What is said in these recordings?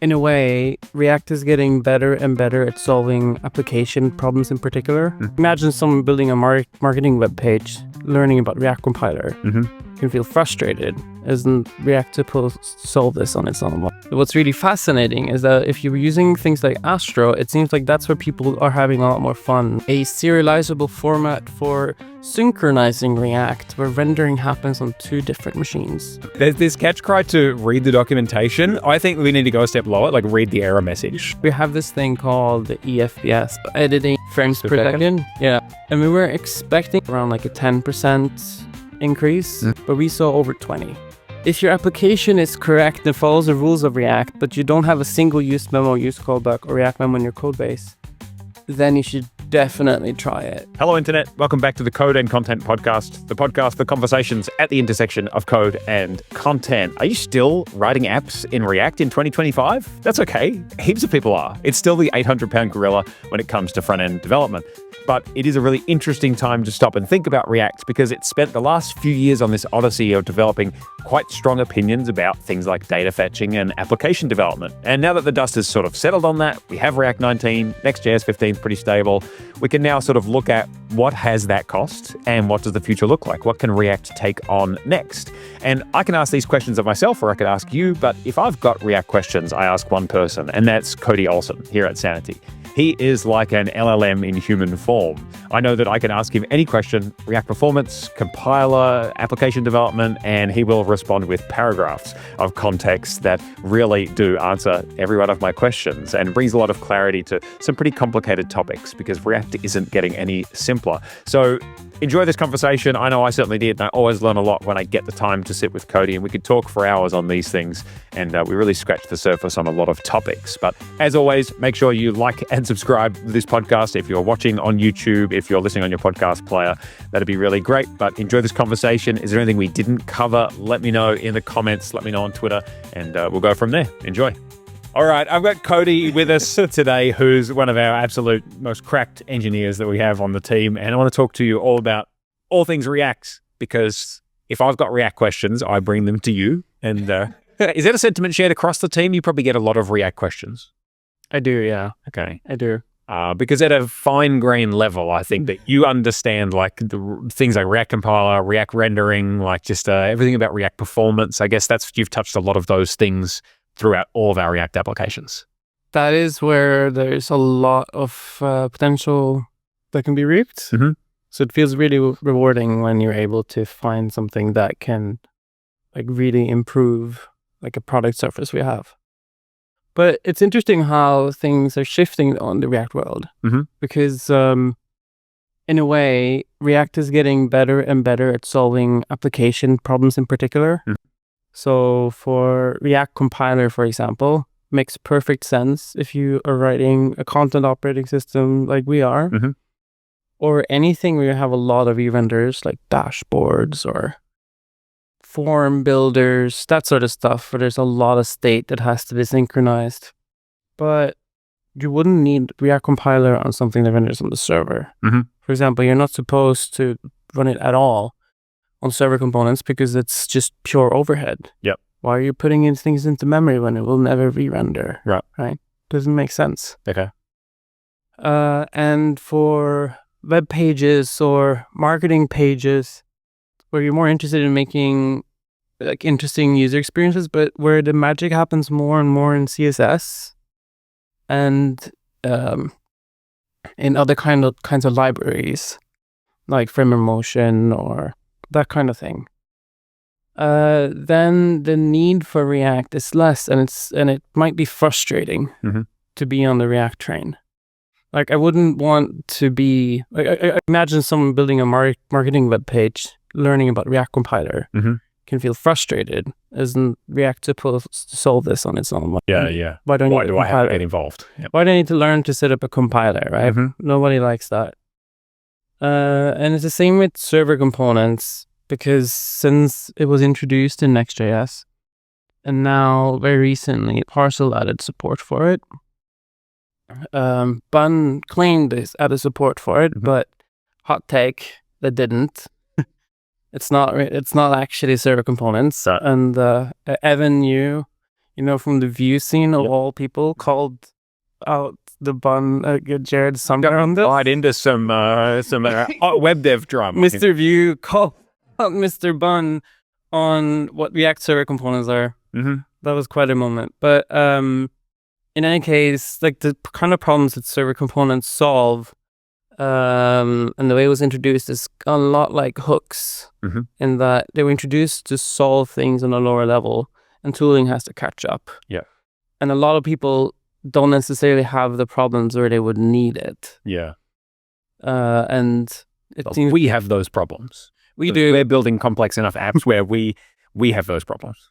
in a way, React is getting better and better at solving application problems in particular. Imagine someone building a marketing web page, learning about React compiler. Can feel frustrated. Isn't React supposed to solve this on its own? What's really fascinating is that if you're using things like Astro, it seems like that's where people are having a lot more fun. A serializable format for synchronizing React, where rendering happens on two different machines. There's this catch cry to read the documentation. I think we need to go a step lower, like read the error message. We have this thing called the EFBS, editing frames per second. Yeah, and we were expecting around like a 10% increase, but we saw over 20. If your application is correct and follows the rules of React, but you don't have a single use memo, use callback, or React memo in your code base, then you should definitely try it. Hello, Internet. Welcome back to the Code and Content Podcast, the podcast for conversations at the intersection of code and content. Are you still writing apps in React in 2025? That's okay. Heaps of people are. It's still the 800-pound gorilla when it comes to front-end development. But it is a really interesting time to stop and think about React because it spent the last few years on this odyssey of developing quite strong opinions about things like data fetching and application development. And now that the dust has sort of settled on that, we have React 19, Next.js 15 is pretty stable. We can now sort of look at what has that cost and what does the future look like? What can React take on next? And I can ask these questions of myself or I could ask you, but if I've got React questions, I ask one person, and that's Cody Olsen here at Sanity. He is like an LLM in human form. I know that I can ask him any question, React performance, compiler, application development, and he will respond with paragraphs of context that really do answer every one of my questions and brings a lot of clarity to some pretty complicated topics because React isn't getting any simpler. So enjoy this conversation. I know I certainly did, and I always learn a lot when I get the time to sit with Cody, and we could talk for hours on these things, and we really scratched the surface on a lot of topics. But as always, make sure you like and subscribe to this podcast. If you're watching on YouTube, if you're listening on your podcast player, that'd be really great. But enjoy this conversation. Is there anything we didn't cover? Let me know in the comments. Let me know on Twitter, and we'll go from there. Enjoy. All right, I've got Cody with us today, who's one of our absolute most cracked engineers that we have on the team. And I want to talk to you all about all things React, because if I've got React questions, I bring them to you. And is that a sentiment shared across the team? You probably get a lot of React questions. I do, yeah. Okay. I do. Because at a fine-grained level, I think that you understand like the things like React compiler, React rendering, like just everything about React performance. I guess you've touched a lot of those things throughout all of our React applications. That is where there's a lot of potential that can be reaped. So it feels really rewarding when you're able to find something that can like really improve like a product surface we have. But it's interesting how things are shifting on the React world because in a way, React is getting better and better at solving application problems in particular. So for React compiler, for example, makes perfect sense if you are writing a content operating system like we are, or anything where you have a lot of e-renders like dashboards or form builders, that sort of stuff, where there's a lot of state that has to be synchronized. But you wouldn't need React compiler on something that renders on the server. For example, you're not supposed to run it at all on server components because it's just pure overhead. Why are you putting in things into memory when it will never re-render? Right? Doesn't make sense. Okay. And for web pages or marketing pages, where you're more interested in making like interesting user experiences, but where the magic happens more and more in CSS and in other kinds of libraries, like Framer Motion or that kind of thing, then the need for React is less, and it might be frustrating to be on the React train. Like I wouldn't want to be. I imagine someone building a marketing web page, learning about React compiler, can feel frustrated. Isn't React supposed to solve this on its own? Yeah. Why do I have to get involved? Why do I need to learn to set up a compiler? Right? Nobody likes that. And it's the same with server components, because since it was introduced in Next.js, and now very recently Parcel added support for it. Bun claimed this added support for it, but hot take, they didn't. It's not actually server components. And Evan, you from the Vue scene of all people, called out the bun, Jared somewhere on this. Slide into some web dev drama. Mr. Vue called out Mr. Bun on what React server components are. That was quite a moment. But in any case, like the kind of problems that server components solve, and the way it was introduced is a lot like hooks, in that they were introduced to solve things on a lower level, and tooling has to catch up. Yeah. And a lot of people don't necessarily have the problems where they would need it. Yeah. And it seems we have those problems. We do. We're building complex enough apps where we have those problems.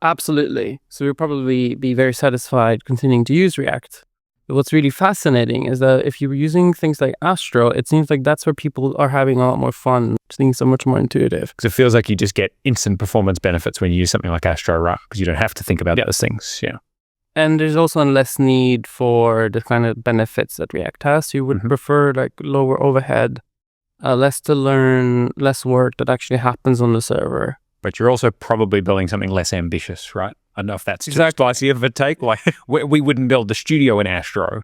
Absolutely. So we'll probably be very satisfied continuing to use React. But what's really fascinating is that if you're using things like Astro, it seems like that's where people are having a lot more fun, things so much more intuitive. Because it feels like you just get instant performance benefits when you use something like Astro, right? Because you don't have to think about those things. Yeah. And there's also less need for the kind of benefits that React has. So you would prefer like lower overhead, less to learn, less work that actually happens on the server. But you're also probably building something less ambitious, right? I don't know if that's too spicy of a take. Like we wouldn't build the studio in Astro.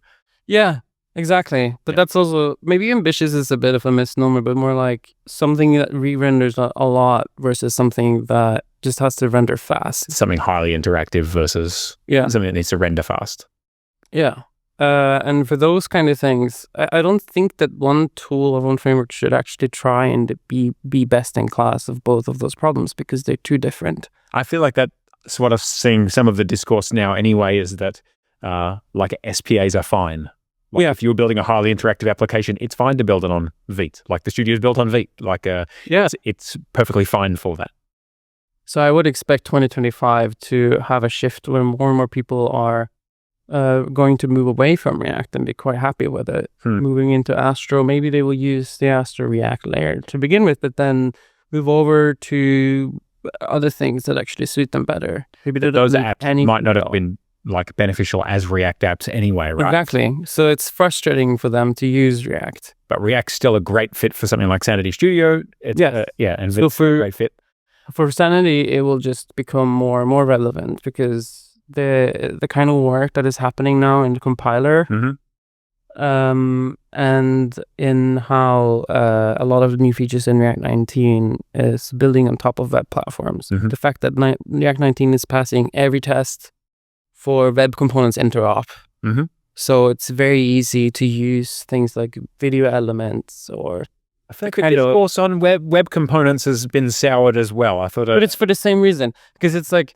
Yeah, exactly. But that's also, maybe ambitious is a bit of a misnomer, but more like something that re-renders a lot versus something that just has to render fast. Something highly interactive versus something that needs to render fast. Yeah. And for those kind of things, I don't think that one tool or one framework should actually try and be best in class of both of those problems, because they're too different. I feel like that's what I'm seeing some of the discourse now anyway, is that like SPAs are fine. Like if you were building a highly interactive application, it's fine to build it on Vite. Like the studio's built on Vite. Like it's perfectly fine for that. So I would expect 2025 to have a shift where more and more people are going to move away from React and be quite happy with it. Moving into Astro, maybe they will use the Astro React layer to begin with, but then move over to other things that actually suit them better. Maybe those apps might not have been like beneficial as React apps anyway, right? Exactly. So it's frustrating for them to use React. But React's still a great fit for something like Sanity Studio. It's, and so for a great fit. For Sanity, it will just become more and more relevant, because the kind of work that is happening now in the compiler, and in how a lot of new features in React 19 is building on top of web platforms. The fact that React 19 is passing every test for web components interop. So it's very easy to use things like video elements, or I think the discourse on web components has been soured as well. I thought, but it's for the same reason, because it's like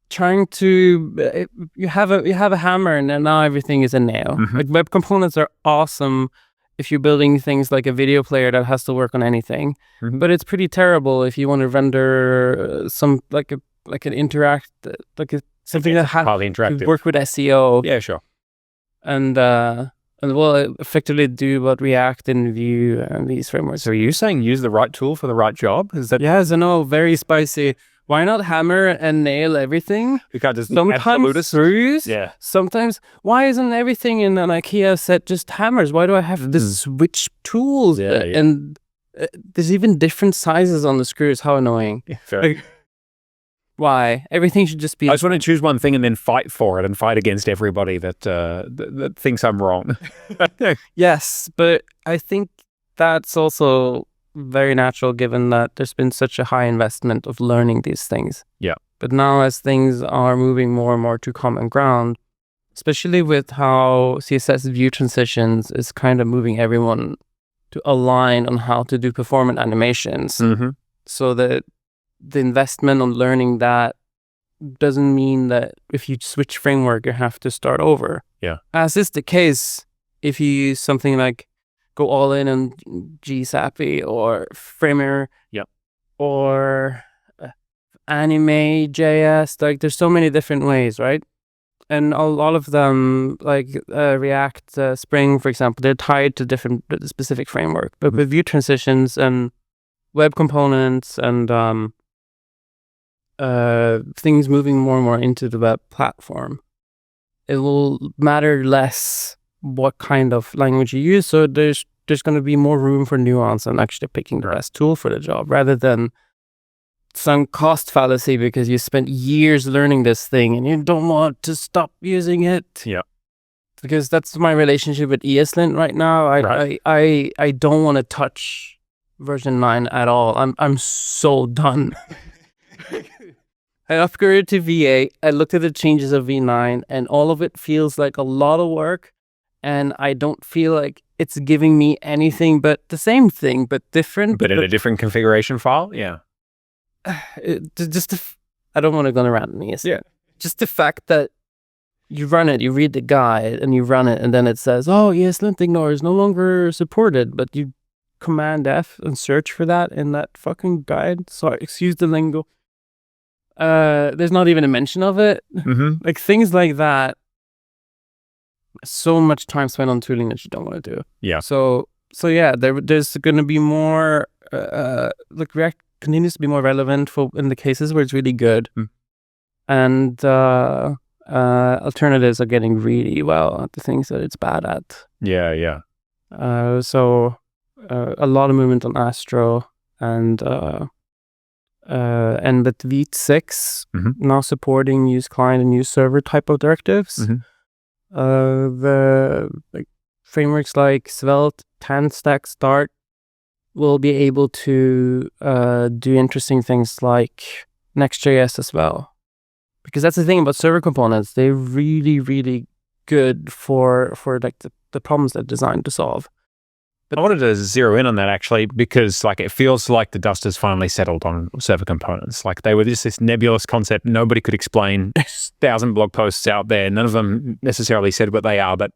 trying to you have a hammer and now everything is a nail. Like web components are awesome if you're building things like a video player that has to work on anything, but it's pretty terrible if you want to render some something that has to work with SEO. Yeah, sure. And well, effectively do what React and Vue and these frameworks. So are you saying use the right tool for the right job? Is that? Yes, I know, very spicy. Why not hammer and nail everything? You can't just sometimes screws. Yeah. Sometimes, why isn't everything in an IKEA set just hammers? Why do I have to switch tools? And there's even different sizes on the screws. How annoying. Yeah, fair. Why? Everything should just be... I just want to choose one thing and then fight for it and fight against everybody that thinks I'm wrong. Yes, but I think that's also very natural, given that there's been such a high investment of learning these things. Yeah. But now, as things are moving more and more to common ground, especially with how CSS Vue transitions is kind of moving everyone to align on how to do performant animations, so that the investment on learning that doesn't mean that if you switch framework, you have to start over. Yeah. As is the case if you use something like go all in on GSAPI or Framer, or Anime.js. Like, there's so many different ways, right? And a lot of them, like React Spring, for example, they're tied to different specific framework. But with Vue transitions and web components and things moving more and more into the web platform, it will matter less what kind of language you use. So there's going to be more room for nuance and actually picking the best tool for the job, rather than sunk cost fallacy because you spent years learning this thing and you don't want to stop using it. Yeah. Because that's my relationship with ESLint right now. I don't want to touch version 9 at all. I'm so done. I upgraded to V8. I looked at the changes of V9 and all of it feels like a lot of work, and I don't feel like it's giving me anything but the same thing, but different. But in a different configuration file? Yeah. I don't want to go around me. Yeah. Just the fact that you run it, you read the guide, and you run it, and then it says, "Oh, ESLint ignore is no longer supported," but you Command F and search for that in that fucking guide. Sorry, excuse the lingo. There's not even a mention of it. Mm-hmm. Like things like that. So much time spent on tooling that you don't want to do. Yeah. So yeah, there's going to be more. Like React continues to be more relevant in the cases where it's really good, and alternatives are getting really well at the things that it's bad at. Yeah. So a lot of movement on Astro and with V6 now supporting use client and use server type of directives. The frameworks like Svelte, TanStack, Start will be able to do interesting things like Next.js as well. Because that's the thing about server components. They're really, really good for like the problems they're designed to solve. But I wanted to zero in on that actually, because like it feels like the dust has finally settled on server components. Like they were just this nebulous concept nobody could explain. 1,000 blog posts out there. None of them necessarily said what they are, but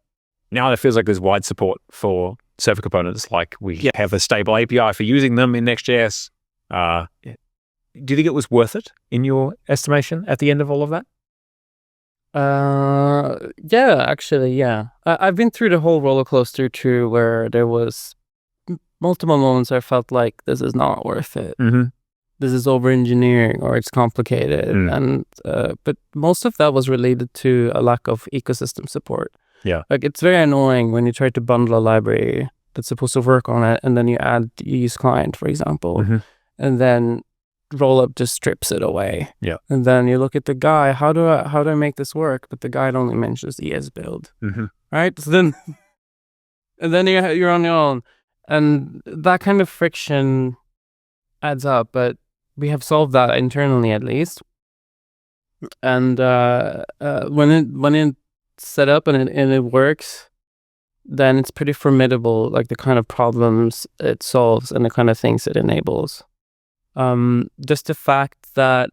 now it feels like there's wide support for server components. Like we have a stable API for using them in Next.js. Do you think it was worth it in your estimation at the end of all of that? Yeah, actually, yeah. I've been through the whole roller coaster too, where there was multiple moments I felt like this is not worth it. This is over engineering or it's complicated, and but most of that was related to a lack of ecosystem support. Yeah, like it's very annoying when you try to bundle a library that's supposed to work on it, and then you add use client, for example, and then Rollup just strips it away. Yeah. And then you look at the guy, how do I make this work? But the guide only mentions ES build. Right? So then and then you're on your own. And that kind of friction adds up, but we have solved that internally at least. And when it's set up and it works, then it's pretty formidable, like the kind of problems it solves and the kind of things it enables. Just the fact that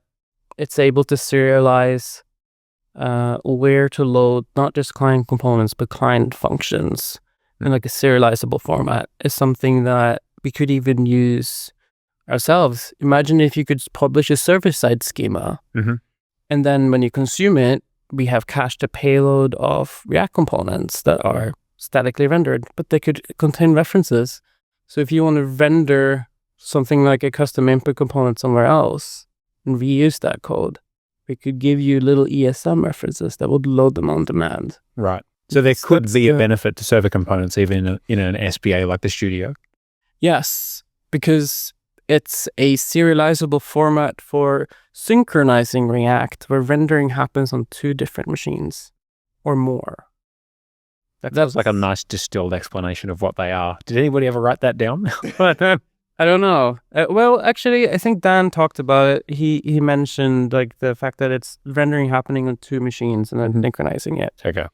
it's able to serialize where to load not just client components but client functions in like a serializable format is something that we could even use ourselves. Imagine if you could publish a server-side schema, and then when you consume it, we have cached a payload of React components that are statically rendered, but they could contain references. So if you want to render something like a custom input component somewhere else and reuse that code, we could give you little ESM references that would load them on demand. Right. So there could be a benefit to server components even in an SPA like the Studio. Yes, because it's a serializable format for synchronizing React where rendering happens on 2 different machines or more. That's like a nice distilled explanation of what they are. Did anybody ever write that down? I don't know. Well, actually, I think Dan talked about it. He mentioned like the fact that it's rendering happening on 2 machines and then synchronizing it. Okay.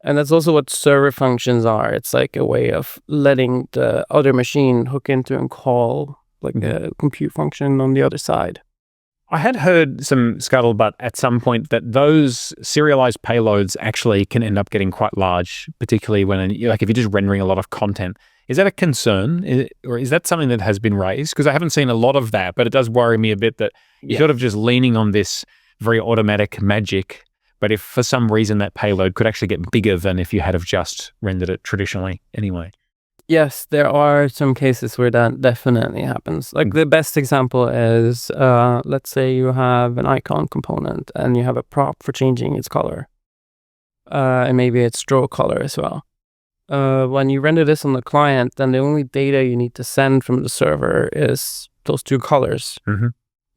And that's also what server functions are. It's like a way of letting the other machine hook into and call like a compute function on the other side. I had heard some scuttlebutt at some point that those serialized payloads actually can end up getting quite large, particularly when, like, if you're just rendering a lot of content. Is that a concern, or is that something that has been raised? Because I haven't seen a lot of that, but it does worry me a bit that you're sort of just leaning on this very automatic magic. But if for some reason that payload could actually get bigger than if you had have just rendered it traditionally anyway. Yes, there are some cases where that definitely happens. Like the best example is, let's say you have an icon component and you have a prop for changing its color. And maybe its stroke color as well. When you render this on the client, then the only data you need to send from the server is those 2 colors.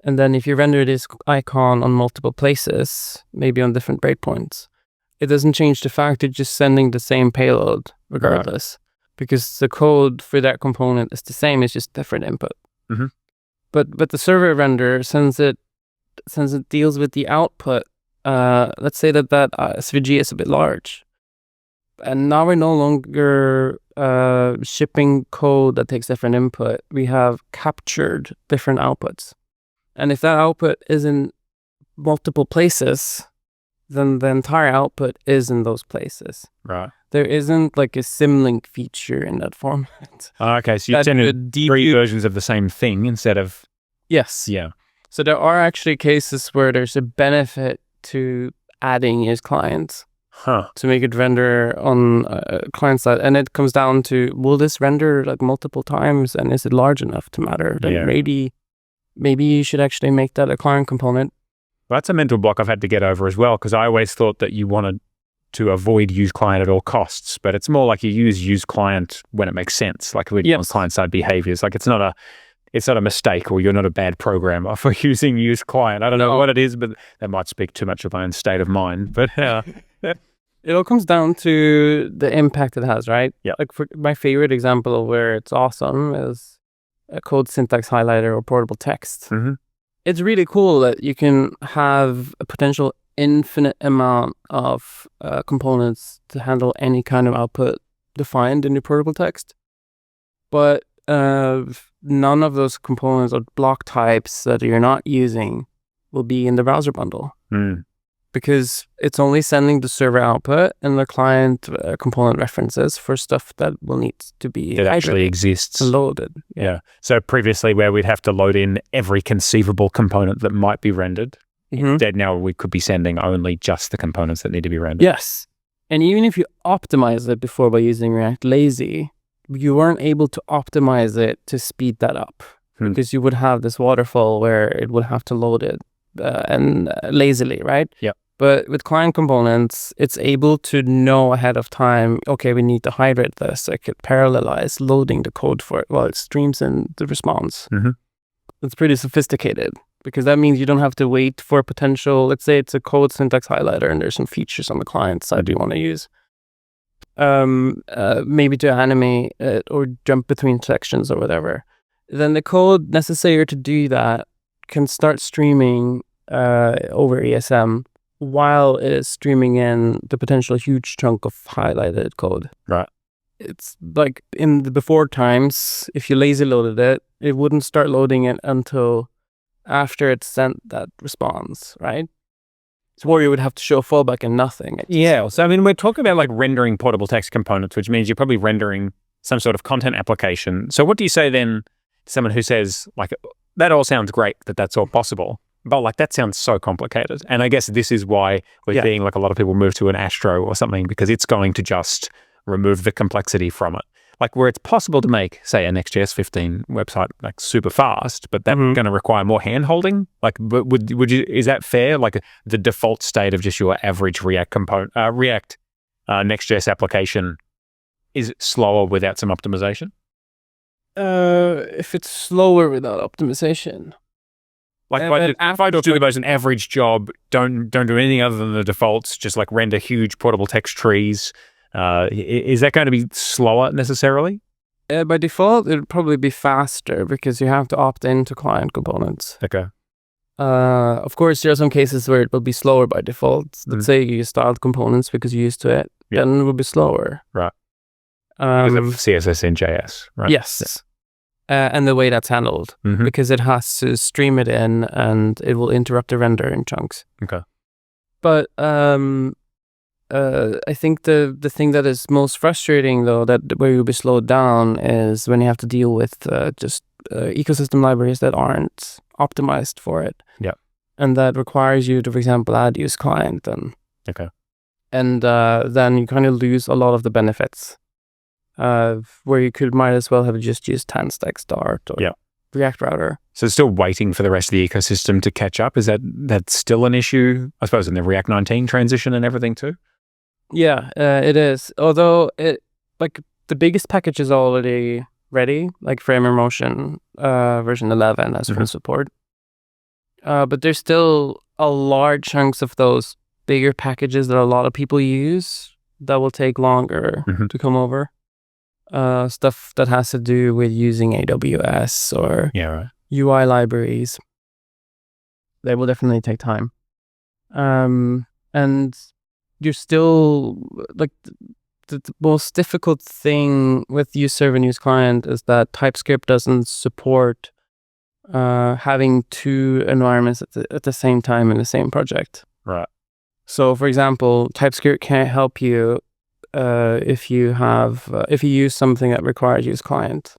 And then if you render this icon on multiple places, maybe on different breakpoints, it doesn't change the fact it's just sending the same payload regardless, because the code for that component is the same, it's just different input. But the server render, since it deals with the output, let's say that SVG is a bit large, and now we're no longer shipping code that takes different input. We have captured different outputs. And if that output is in multiple places, then the entire output is in those places. Right. There isn't like a symlink feature in that format. Okay, so you're sending 3 versions of the same thing instead of... Yes. Yeah. So there are actually cases where there's a benefit to adding use clients to make it render on client side. And it comes down to, will this render like multiple times, and is it large enough to matter? Then maybe you should actually make that a client component. Well, that's a mental block I've had to get over as well, because I always thought that you wanted to avoid use client at all costs, but it's more like you use client when it makes sense, like with on client side behaviors. Like it's not a mistake, or you're not a bad programmer for using use client. I don't know what it is, but that might speak too much of my own state of mind. But it all comes down to the impact it has, right? Yeah. Like for my favorite example of where it's awesome is a code syntax highlighter or portable text. It's really cool that you can have a potential infinite amount of components to handle any kind of output defined in your portable text. But none of those components or block types that you're not using will be in the browser bundle. Because it's only sending the server output and the client component references for stuff that will need to be that actually exists loaded. Yeah. So previously, where we'd have to load in every conceivable component that might be rendered, instead now we could be sending only just the components that need to be rendered. Yes. And even if you optimize it before by using React Lazy, you weren't able to optimize it to speed that up, because you would have this waterfall where it would have to load it and lazily, right? Yeah. But with client components, it's able to know ahead of time, okay, we need to hydrate this. I could parallelize loading the code for it while it streams in the response. It's pretty sophisticated, because that means you don't have to wait for potential, let's say it's a code syntax highlighter and there's some features on the client side you want to use. Maybe to animate it or jump between sections or whatever. Then the code necessary to do that can start streaming over ESM while it is streaming in the potential huge chunk of highlighted code. Right. It's like in the before times, if you lazy loaded it, it wouldn't start loading it until after it sent that response, right? So where you would have to show fallback and nothing. Yeah. So, I mean, we're talking about like rendering portable text components, which means you're probably rendering some sort of content application. So what do you say then to someone who says, like, that all sounds great, that's all possible, but like that sounds so complicated? And I guess this is why we're seeing like a lot of people move to an Astro or something, because it's going to just remove the complexity from it. Like where it's possible to make, say, a Next.js 15 website like super fast, but that's going to require more hand holding. Like, but would you? Is that fair? Like the default state of just your average React component, Next.js application is slower without some optimization? If it's slower without optimization, like if I do about an average job, don't do anything other than the defaults, just like render huge portable text trees. Is that going to be slower necessarily? By default, it'll probably be faster because you have to opt into client components. Okay. Of course, there are some cases where it will be slower by default. Let's say you styled components because you're used to it, then it will be slower. Right. Because of CSS in JS, right? Yes. And the way that's handled, because it has to stream it in and it will interrupt the render in chunks. Okay. But I think the thing that is most frustrating, though, that where you'll be slowed down is when you have to deal with just ecosystem libraries that aren't optimized for it. Yeah. And that requires you to, for example, add use client. And then you kind of lose a lot of the benefits. Where you might as well have just used TanStack Start or React Router. So still waiting for the rest of the ecosystem to catch up. Is that still an issue, I suppose, in the React 19 transition and everything too? Yeah, it is. Although the biggest package is already ready, like Framer Motion version 11 as full support. But there's still a large chunks of those bigger packages that a lot of people use that will take longer to come over. Stuff that has to do with using AWS or UI libraries. They will definitely take time. And you're still like the most difficult thing with use server and use client is that TypeScript doesn't support having two environments at the same time in the same project. Right. So, for example, TypeScript can't help you if you use something that requires use client.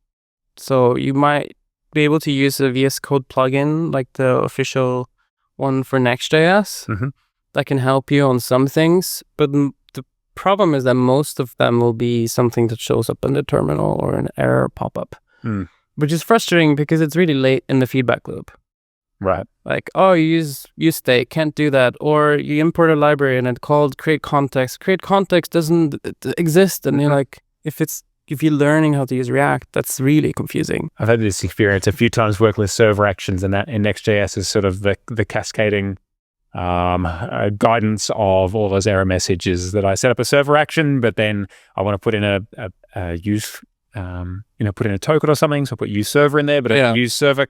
So you might be able to use a VS Code plugin, like the official one for Next.js, that can help you on some things. But the problem is that most of them will be something that shows up in the terminal or an error pop-up, which is frustrating because it's really late in the feedback loop. Right. Like, oh, you use state, can't do that. Or you import a library and it's called create context. Create context doesn't exist. And you're like, if you're learning how to use React, that's really confusing. I've had this experience a few times working with server actions, and that in Next.js is sort of the cascading guidance of all those error messages that I set up a server action, but then I want to put in a use, put in a token or something. So I put use server in there, but a use server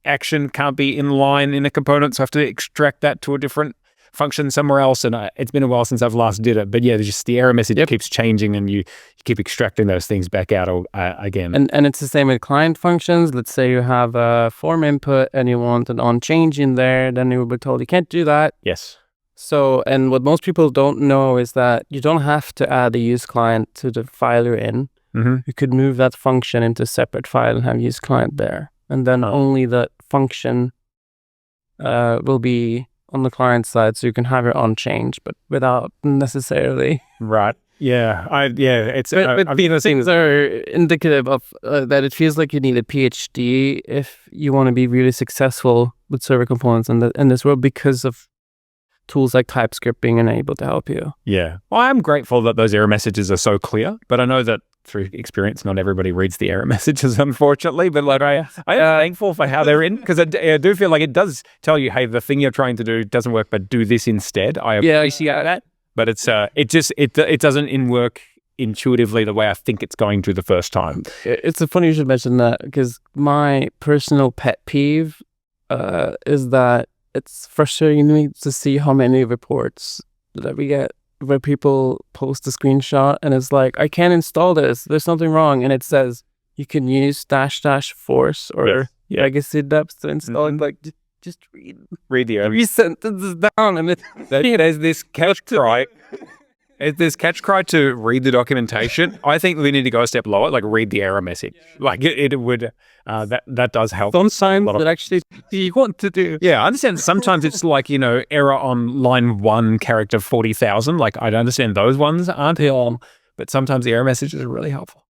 action can't be in line in a component. So I have to extract that to a different function somewhere else. And it's been a while since I've last did it, but yeah, just the error message keeps changing, and you keep extracting those things back out again. And it's the same with client functions. Let's say you have a form input and you want an on change in there, then you will be told you can't do that. Yes. So, and what most people don't know is that you don't have to add a use client to the file you're in. You could move that function into a separate file and have use client there. And then only that function will be on the client side, so you can have your on change, but without necessarily. Right. Yeah. It's. But these things are indicative of that it feels like you need a PhD if you want to be really successful with server components in this world, because of tools like TypeScript being able to help you. Yeah. Well, I'm grateful that those error messages are so clear, but I know that through experience, not everybody reads the error messages, unfortunately. But like, I am thankful for how they're in, because I do feel like it does tell you, hey, the thing you're trying to do doesn't work, but do this instead. I see that. But it doesn't work intuitively the way I think it's going to the first time. It's funny you should mention that, because my personal pet peeve is that it's frustrating to see how many reports that we get where people post a screenshot and it's like, I can't install this, there's something wrong, and it says you can use -- force or legacy depth to install it. Like, just read the 3 sentences down, and there's this catch cry. There's catch cry to read the documentation. I think we need to go a step lower, like read the error message. Like it would that does help. Some signs that actually you want to do. Yeah, I understand. Sometimes it's like, error on line 1, character 40,000. Like, I understand those ones aren't helpful, but sometimes the error messages are really helpful.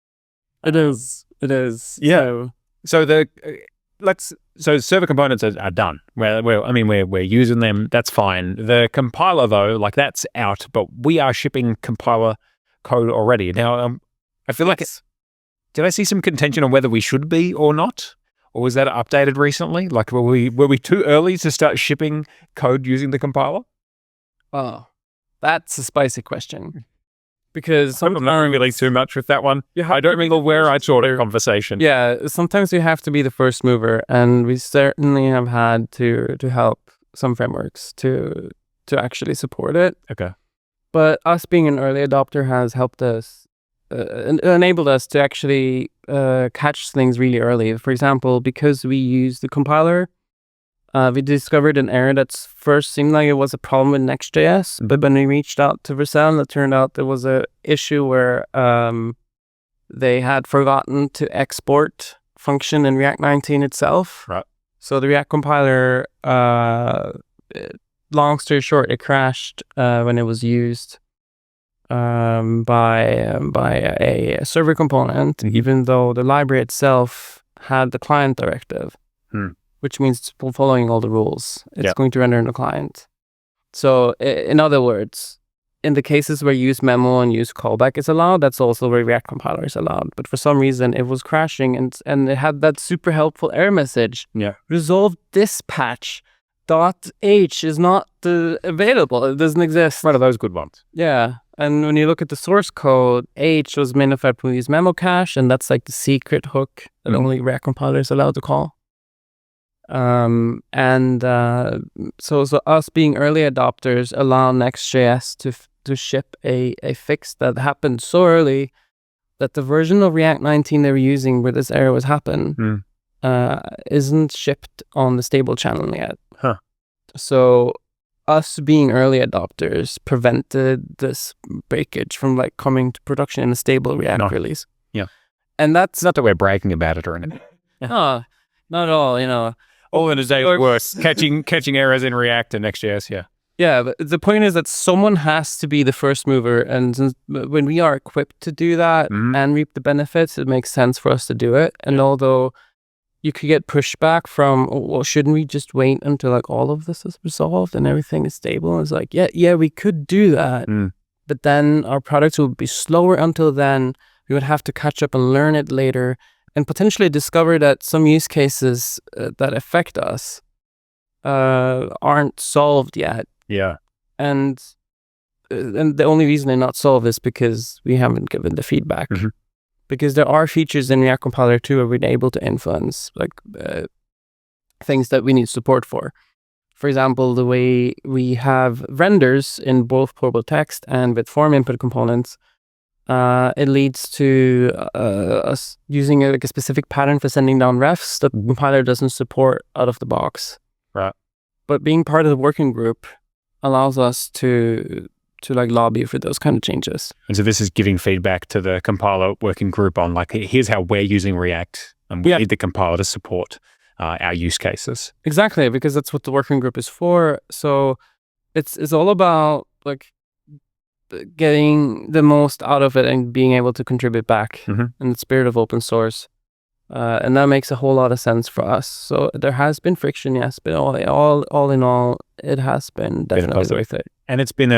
It is. Yeah. So So server components are done. We're using them. That's fine. The compiler, though, like, that's out, but we are shipping compiler code already. Now, I feel like did I see some contention on whether we should be or not? Or was that updated recently? Like, were we too early to start shipping code using the compiler? Oh, that's a spicy question. Because I'm not really too much with that one. I don't remember where I saw the conversation. Yeah, sometimes you have to be the first mover, and we certainly have had to help some frameworks to actually support it. Okay. But us being an early adopter has helped us, enabled us to actually catch things really early. For example, because we use the compiler, we discovered an error that first seemed like it was a problem with Next.js, but when we reached out to Vercel, it turned out there was an issue where they had forgotten to export function in React 19 itself. Right. So the React compiler, long story short, it crashed when it was used by a server component, even though the library itself had the client directive. Which means it's following all the rules. It's going to render in the client. So in other words, in the cases where use memo and use callback is allowed, that's also where React compiler is allowed. But for some reason, it was crashing and it had that super helpful error message. Yeah. Resolve this patch .h is not available. It doesn't exist. One of those good ones. Yeah. And when you look at the source code, H was minified when we use memo cache, and that's like the secret hook that only React compiler is allowed to call. So us being early adopters allow Next.js to ship a fix that happened so early that the version of React 19 they were using where this error was happening isn't shipped on the stable channel yet. Huh. So us being early adopters prevented this breakage from like coming to production in a stable React release. Yeah. And that's not that we're bragging about it or anything. No, not at all, you know. All in a day's work, catching errors in React and Next.js, yeah. Yeah, but the point is that someone has to be the first mover, and when we are equipped to do that and reap the benefits, it makes sense for us to do it. And although you could get pushback from, well, shouldn't we just wait until like all of this is resolved and everything is stable? And it's like, yeah, we could do that, but then our products would be slower until then. We would have to catch up and learn it later, and potentially discover that some use cases that affect us aren't solved yet. Yeah. And the only reason they're not solved is because we haven't given the feedback. Because there are features in React Compiler 2 where we're able to influence like things that we need support for. For example, the way we have renders in both portable text and with form input components, it leads to us using a specific pattern for sending down refs that the compiler doesn't support out of the box. Right. But being part of the working group allows us to like lobby for those kind of changes. And so this is giving feedback to the compiler working group on like, here's how we're using React, and we need the compiler to support our use cases. Exactly, because that's what the working group is for. So it's all about like getting the most out of it and being able to contribute back in the spirit of open source. And that makes a whole lot of sense for us. So there has been friction, yes, but all in all, it has been definitely worth it. And it's been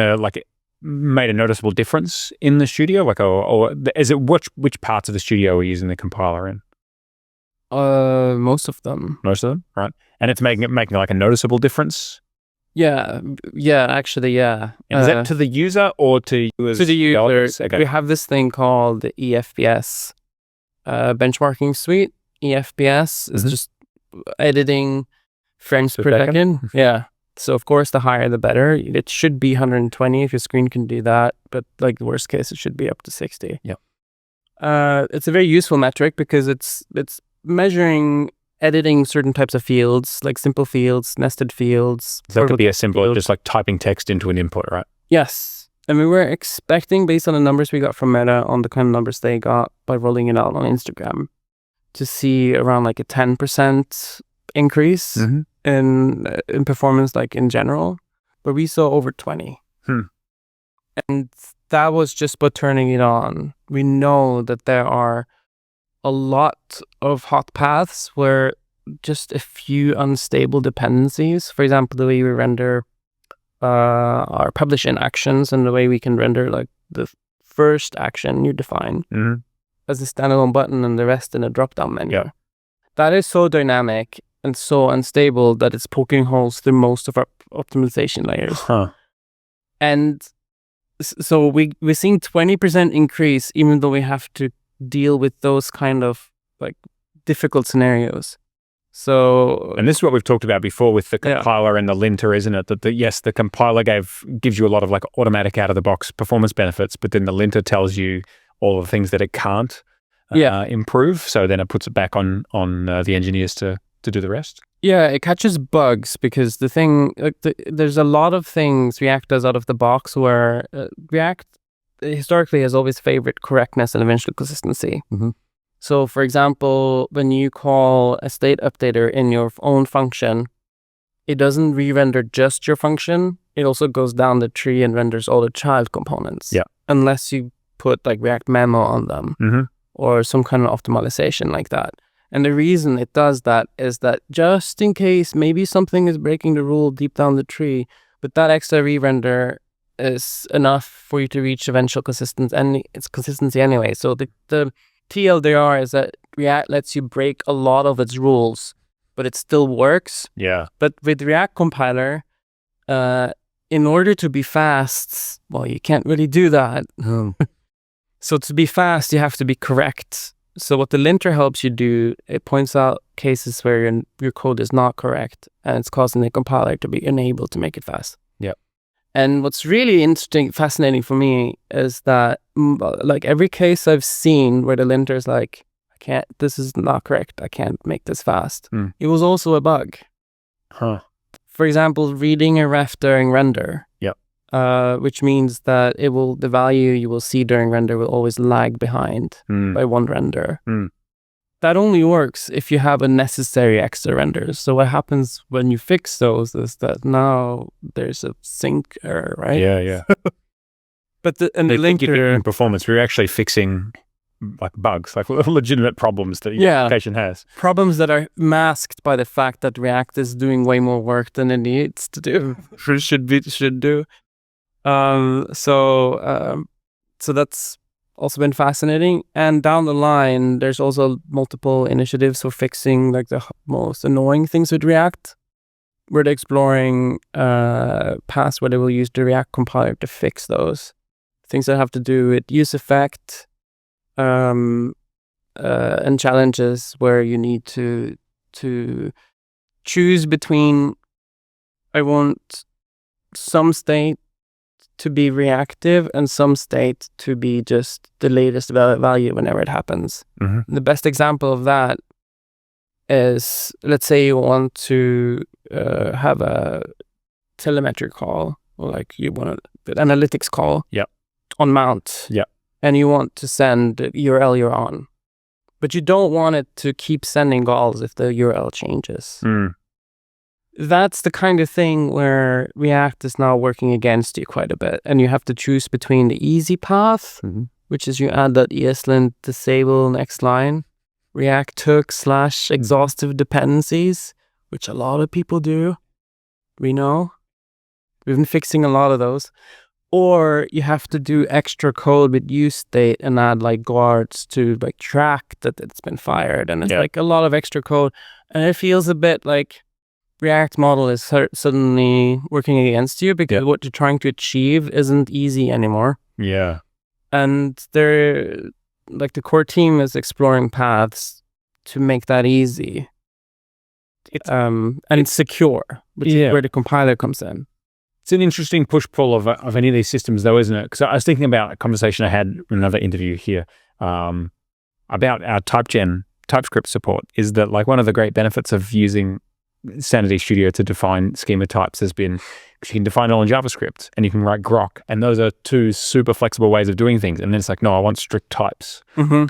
made a noticeable difference in the studio, like, or is it which parts of the studio are you using the compiler in? Most of them. Most of them, right? And it's making like a noticeable difference. Yeah, actually, yeah. And is that to the user or to you as to the user? Okay. We have this thing called the EFBS benchmarking suite. EFBS is just editing frames per second. Yeah. So of course, the higher the better. It should be 120 if your screen can do that, but like the worst case, it should be up to 60. Yeah. It's a very useful metric because it's measuring editing certain types of fields, like simple fields, nested fields. So that could be as simple as just like typing text into an input, right? Yes. And we were expecting, based on the numbers we got from Meta, on the kind of numbers they got by rolling it out on Instagram, to see around like a 10% increase in performance, like in general. But we saw over 20. And that was just by turning it on. We know that there are a lot of hot paths where just a few unstable dependencies, for example, the way we render our publish in actions and the way we can render like the first action you define as a standalone button and the rest in a drop-down menu. Yeah. That is so dynamic and so unstable that it's poking holes through most of our optimization layers. And so we're seeing 20% increase even though we have to deal with those kind of like difficult scenarios. So, and this is what we've talked about before with the compiler and the linter, isn't it? That yes, the compiler gives you a lot of like automatic out of the box performance benefits, but then the linter tells you all the things that it can't improve. So then it puts it back on the engineers to do the rest. Yeah, it catches bugs because the thing like there's a lot of things React does out of the box where React historically has always favored correctness and eventual consistency. So, for example, when you call a state updater in your own function, it doesn't re-render just your function. It also goes down the tree and renders all the child components. Yeah. Unless you put like React memo on them or some kind of optimization like that. And the reason it does that is that just in case maybe something is breaking the rule deep down the tree, but that extra re-render is enough for you to reach eventual consistency, and it's consistency anyway. So the TLDR is that React lets you break a lot of its rules but it still works. Yeah. But with React compiler, in order to be fast, well, you can't really do that. So to be fast, you have to be correct. So what the linter helps you do, it points out cases where your code is not correct, and it's causing the compiler to be unable to make it fast. Yeah. And what's really fascinating for me is that like every case I've seen where the linter is like, this is not correct, I can't make this fast. It was also a bug. For example, reading a ref during render. Yep. Which means that the value you will see during render will always lag behind by one render. That only works if you have a necessary extra render. So what happens when you fix those is that now there's a sync error, right? Yeah. But the linter in performance, we're actually fixing like bugs, like legitimate problems that your application has. Problems that are masked by the fact that React is doing way more work than it needs to do, should do. So that's also been fascinating. And down the line, there's also multiple initiatives for fixing like the most annoying things with React. We're exploring paths where they will use the React compiler to fix those things that have to do with use effect, and challenges where you need to choose between, I want some state to be reactive and some state to be just the latest value whenever it happens. The best example of that is, let's say you want to have a telemetry call, or like you want an analytics call on Mount. And you want to send the URL you're on, but you don't want it to keep sending calls if the URL changes. That's the kind of thing where React is now working against you quite a bit, and you have to choose between the easy path, which is you add that ESLint disable next line, React took / exhaustive dependencies, which a lot of people do. We know. We've been fixing a lot of those. Or you have to do extra code with use state and add like guards to like track that it's been fired. And it's like a lot of extra code. And it feels a bit like React model is suddenly working against you because what you're trying to achieve isn't easy anymore. Yeah. And the core team is exploring paths to make that easy. And secure, which is where the compiler comes in. It's an interesting push-pull of any of these systems, though, isn't it? Because I was thinking about a conversation I had in another interview here about our TypeScript support, is that like one of the great benefits of using Sanity Studio to define schema types has been you can define it all in JavaScript and you can write Grok, and those are two super flexible ways of doing things. And then it's like, no, I want strict types.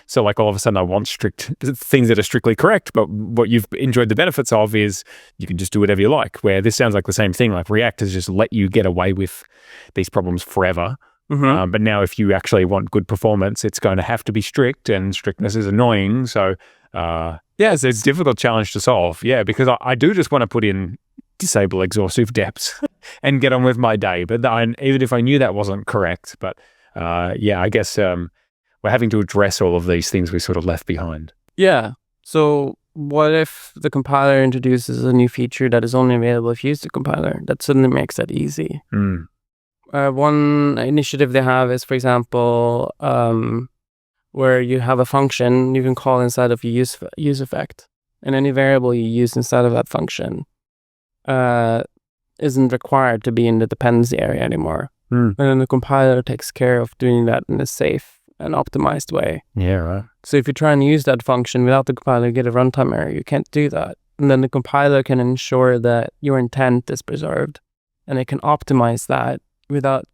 So like all of a sudden I want strict things that are strictly correct, but what you've enjoyed the benefits of is you can just do whatever you like, where this sounds like the same thing. Like React has just let you get away with these problems forever. But now if you actually want good performance, it's going to have to be strict, and strictness is annoying. So it's a difficult challenge to solve. Yeah, because I do just want to put in disable exhaustive depths and get on with my day. But even if I knew that wasn't correct, but I guess we're having to address all of these things we sort of left behind. Yeah. So what if the compiler introduces a new feature that is only available if you use the compiler? That suddenly makes that easy. One initiative they have is, for example, where you have a function you can call inside of your use effect, and any variable you use inside of that function isn't required to be in the dependency area anymore. And then the compiler takes care of doing that in a safe and optimized way. Yeah, right. So if you try and use that function without the compiler, you get a runtime error. You can't do that. And then the compiler can ensure that your intent is preserved, and it can optimize that without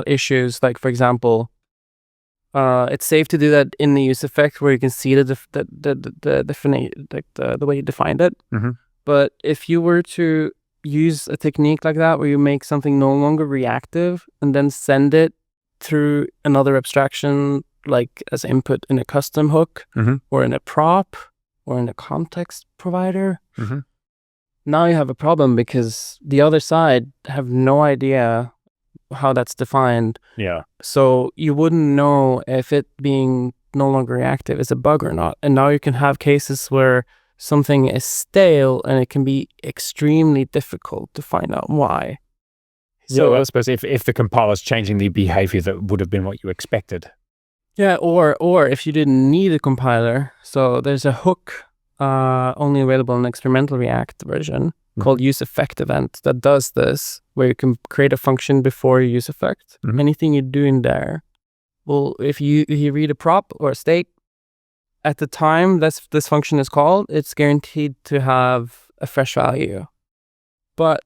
issues. Like, for example, it's safe to do that in the use effect where you can see the way you defined it. But if you were to use a technique like that where you make something no longer reactive and then send it through another abstraction, like as input in a custom hook or in a prop or in a context provider, now you have a problem because the other side have no idea how that's defined. Yeah. So you wouldn't know if it being no longer reactive is a bug or not. And now you can have cases where something is stale, and it can be extremely difficult to find out why. So I suppose if the compiler's changing the behavior that would have been what you expected. Yeah, or if you didn't need a compiler. So there's a hook only available in experimental React version called useEffect that does this, where you can create a function before you use effect. Anything you do in there, well, if you read a prop or a state, at the time this function is called, it's guaranteed to have a fresh value. But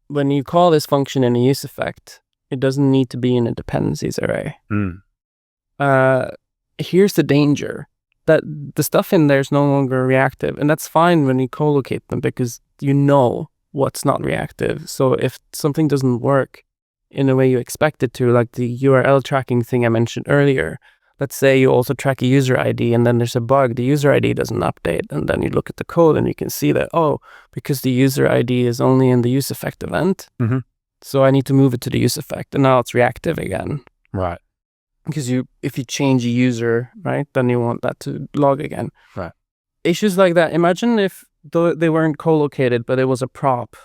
when you call this function in a useEffect, it doesn't need to be in a dependencies array. Here's the danger, that the stuff in there is no longer reactive, and that's fine when you co-locate them because you know what's not reactive. So if something doesn't work in the way you expect it to, like the URL tracking thing I mentioned earlier, let's say you also track a user ID and then there's a bug, the user ID doesn't update, and then you look at the code and you can see that, oh, because the user ID is only in the useEffect event, so I need to move it to the useEffect, and now it's reactive again. Right. Because if you change a user, right, then you want that to log again. Right. Issues like that. Imagine if they weren't co-located, but it was a prop.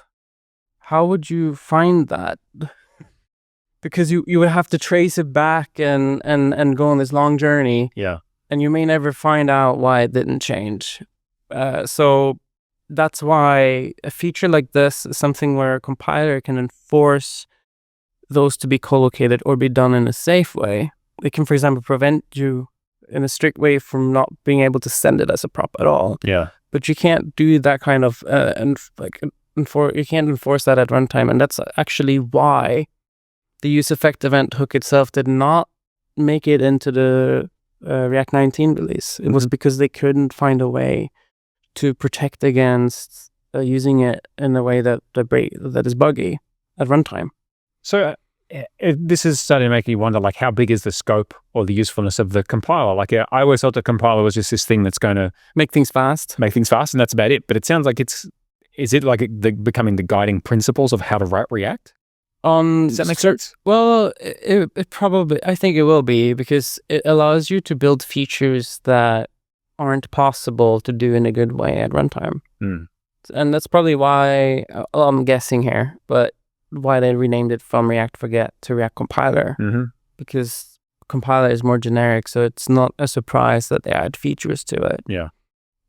How would you find that? Because you would have to trace it back and go on this long journey. Yeah. And you may never find out why it didn't change. So that's why a feature like this is something where a compiler can enforce those to be co-located or be done in a safe way. It can, for example, prevent you in a strict way from not being able to send it as a prop at all. Yeah. But you can't do that kind of you can't enforce that at runtime, and that's actually why the useEffect event hook itself did not make it into the React 19 release. It was because they couldn't find a way to protect against using it in a way that is buggy at runtime. So this is starting to make me wonder, like, how big is the scope or the usefulness of the compiler? Like, I always thought the compiler was just this thing that's going to make things fast, and that's about it. But it sounds like is it like becoming the guiding principles of how to write React? Does that make sense? Well, it probably, I think it will be, because it allows you to build features that aren't possible to do in a good way at runtime. And that's probably why, I'm guessing here, but why they renamed it from React Forget to React Compiler. Because compiler is more generic, so it's not a surprise that they add features to it. Yeah.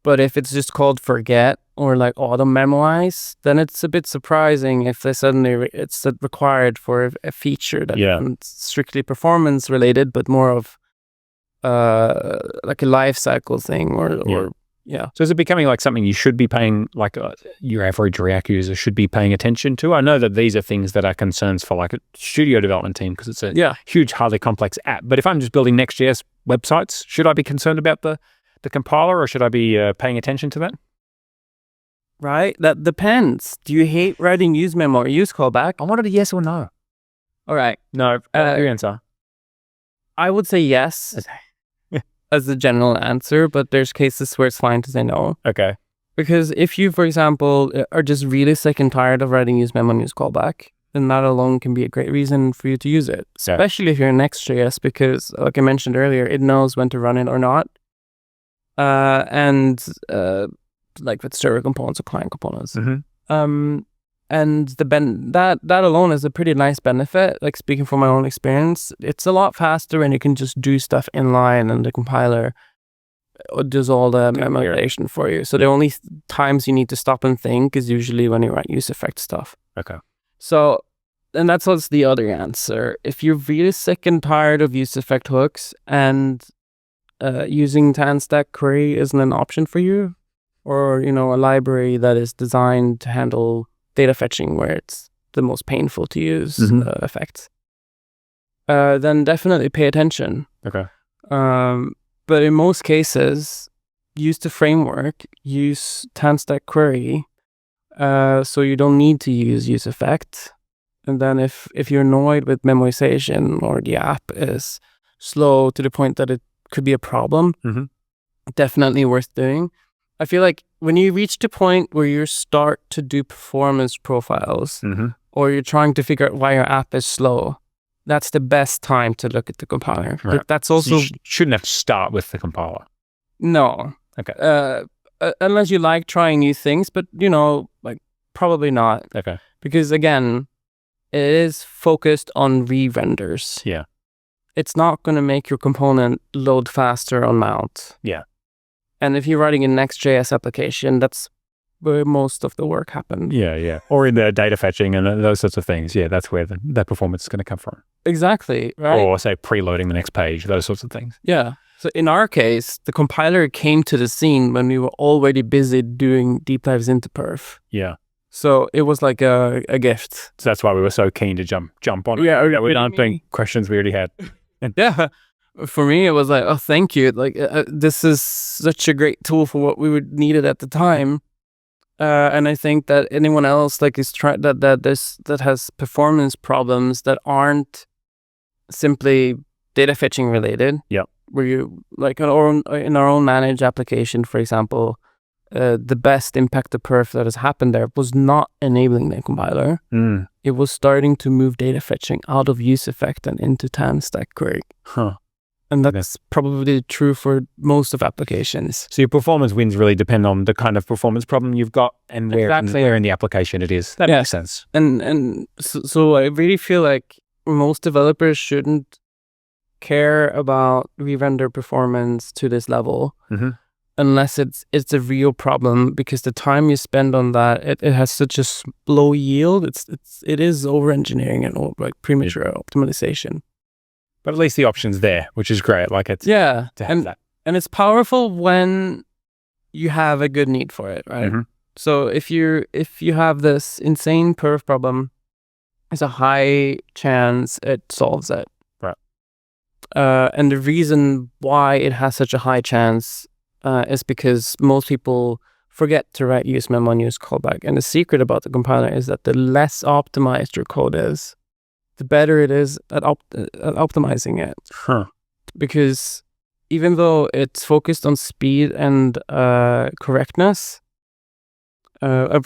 But if it's just called Forget or like auto memorize, then it's a bit surprising if they suddenly it's required for a feature that isn't strictly performance related, but more of like a life cycle thing or. So is it becoming like something you should be paying, like your average React user should be paying attention to? I know that these are things that are concerns for like a studio development team because it's a huge, highly complex app. But if I'm just building Next.js websites, should I be concerned about the compiler, or should I be paying attention to that? Right, that depends. Do you hate writing use memo or use callback? I wanted a yes or no. All right. No, your answer. I would say yes. As the general answer, but there's cases where it's fine to say no. Okay. Because if you, for example, are just really sick and tired of writing use memo and use callback, then that alone can be a great reason for you to use it. Especially if you're in Next.js, because like I mentioned earlier, it knows when to run it or not. Like with server components or client components. And that alone is a pretty nice benefit. Like, speaking from my own experience, it's a lot faster when you can just do stuff inline and the compiler does all the memorization for you. So the only times you need to stop and think is usually when you write useEffect stuff. Okay. So, and that's what's the other answer. If you're really sick and tired of useEffect hooks and using TanStack query isn't an option for you, or, a library that is designed to handle data fetching where it's the most painful to use effects, then definitely pay attention. Okay. But in most cases, use the framework, use TanStack query, so you don't need to use useEffect. And then if you're annoyed with memorization or the app is slow to the point that it could be a problem, definitely worth doing. I feel like when you reach the point where you start to do performance profiles, or you're trying to figure out why your app is slow, that's the best time to look at the compiler. Right. But that's also... So you shouldn't have to start with the compiler. No. Okay. unless you like trying new things, but like probably not. Okay. Because again, it is focused on re-renders. Yeah. It's not going to make your component load faster on mount. Yeah. And if you're writing a Next.js application, that's where most of the work happens. Yeah. Or in the data fetching and those sorts of things. Yeah, that's where that performance is going to come from. Exactly, right? Or say preloading the next page, those sorts of things. Yeah. So in our case, the compiler came to the scene when we were already busy doing deep dives into perf. Yeah. So it was like a gift. So that's why we were so keen to jump on it. Yeah, we're not being questions we already had. Yeah. For me, it was like, oh, thank you. Like, this is such a great tool for what we would needed at the time. And I think that anyone else like is that has performance problems that aren't simply data fetching related. Yeah. Where you like in our own managed application, for example, the best impact of perf that has happened there was not enabling the compiler. It was starting to move data fetching out of use effect and into TAN stack query. Huh. And that's probably true for most of applications. So your performance wins really depend on the kind of performance problem you've got and where in the application it is. That makes sense. And so I really feel like most developers shouldn't care about re-render performance to this level unless it's a real problem, because the time you spend on that, it has such a low yield. It is over-engineering and like premature optimization. But at least the option's there, which is great. Like it's to have that. And it's powerful when you have a good need for it, right? So if you have this insane perf problem, there's a high chance it solves it. Right. And the reason why it has such a high chance is because most people forget to write use memo and use callback. And the secret about the compiler is that the less optimized your code is, the better it is at optimizing it. Because even though it's focused on speed and correctness,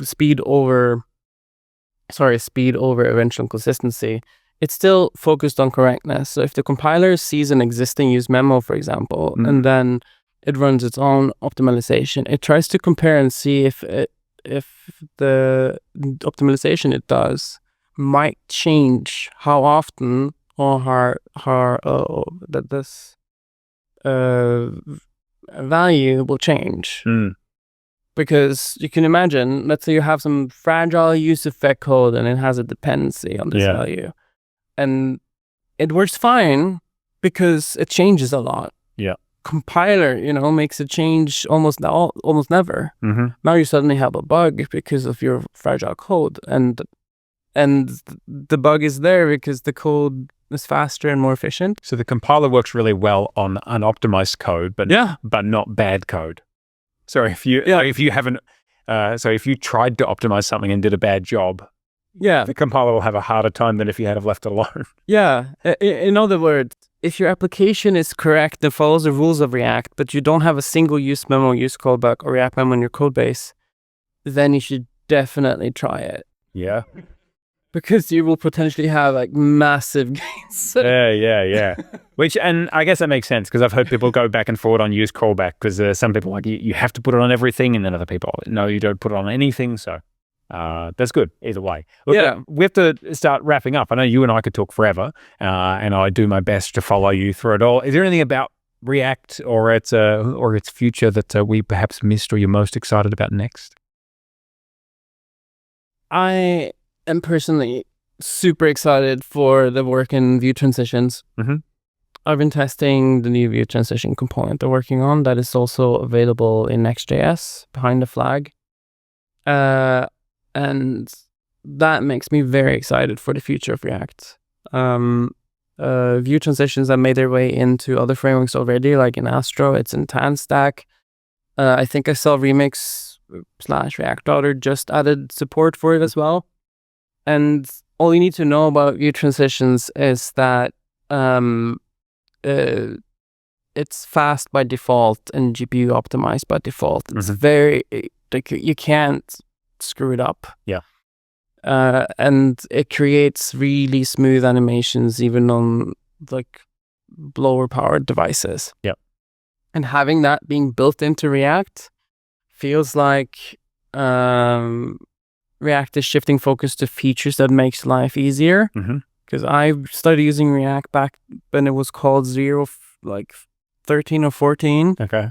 speed over eventual consistency, it's still focused on correctness. So if the compiler sees an existing use memo, for example, and then it runs its own optimization, it tries to compare and see if the optimization it does might change how often or how that this value will change. Because you can imagine, let's say you have some fragile use effect code and it has a dependency on this value, and it works fine because it changes a lot. Compiler, makes a change almost never. Now you suddenly have a bug because of your fragile code, and the bug is there because the code is faster and more efficient. So the compiler works really well on unoptimized code, but not bad code. So if you haven't, if you tried to optimize something and did a bad job, the compiler will have a harder time than if you had have left it alone. In other words, if your application is correct and follows the rules of React, but you don't have a single use memo, use callback, or React memo in your code base, then you should definitely try it. Yeah. Because you will potentially have like massive gains. Which, and I guess that makes sense because I've heard people go back and forward on use callback because some people like you have to put it on everything, and then other people, no, you don't put it on anything. So that's good either way. Look, we have to start wrapping up. I know you and I could talk forever, and I do my best to follow you through it all. Is there anything about React or its future that we perhaps missed or you're most excited about next? I am personally super excited for the work in view transitions. I've been testing the new view transition component they're working on that is also available in Next.js behind the flag. And that makes me very excited for the future of React. View transitions have made their way into other frameworks already, like in Astro, it's in TAN stack. I think I saw Remix/React Router just added support for it as well. And all you need to know about view transitions is that it's fast by default and GPU optimized by default. It's very, like, you can't screw it up. And it creates really smooth animations even on like lower powered devices. And having that being built into React feels like React is shifting focus to features that makes life easier. Because I started using React back when it was called 13 or 14. Okay.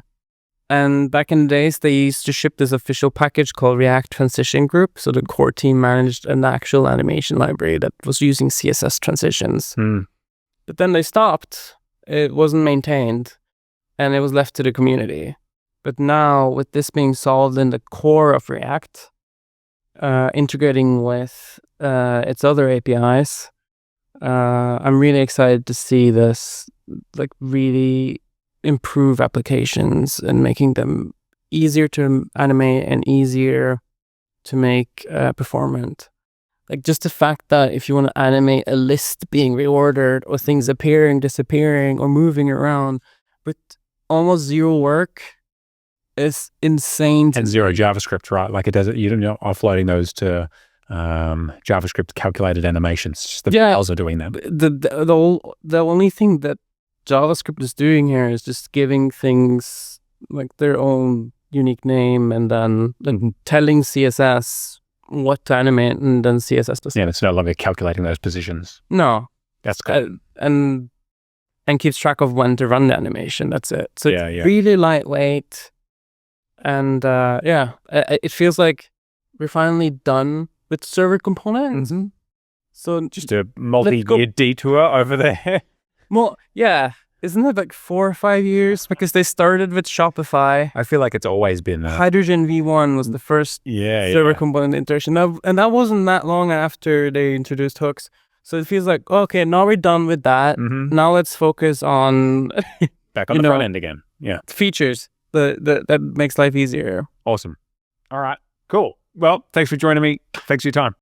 And back in the days, they used to ship this official package called React Transition Group. So the core team managed an actual animation library that was using CSS transitions. But then they stopped. It wasn't maintained, and it was left to the community. But now, with this being solved in the core of React, integrating with its other APIs, I'm really excited to see this like really improve applications and making them easier to animate and easier to make performant. Like just the fact that if you want to animate a list being reordered or things appearing, disappearing, or moving around with almost zero work is insane. And zero JavaScript, right? Like it doesn't, you're not offloading those to JavaScript calculated animations. Just the files are doing that. The only thing that JavaScript is doing here is just giving things like their own unique name and then telling CSS what to animate, and then CSS does. Yeah, it's no longer calculating those positions. No. That's cool. And keeps track of when to run the animation. That's it. So it's really lightweight. And it feels like we're finally done with server components. So just a multi-year detour over there. Well, yeah. Isn't it like 4 or 5 years? Because they started with Shopify. I feel like it's always been Hydrogen V1 was the first server component integration. And that wasn't that long after they introduced hooks. So it feels like, okay, now we're done with that. Now let's focus on back on the front end again. Yeah. Features that makes life easier. Awesome. All right. Cool. Well, thanks for joining me. Thanks for your time.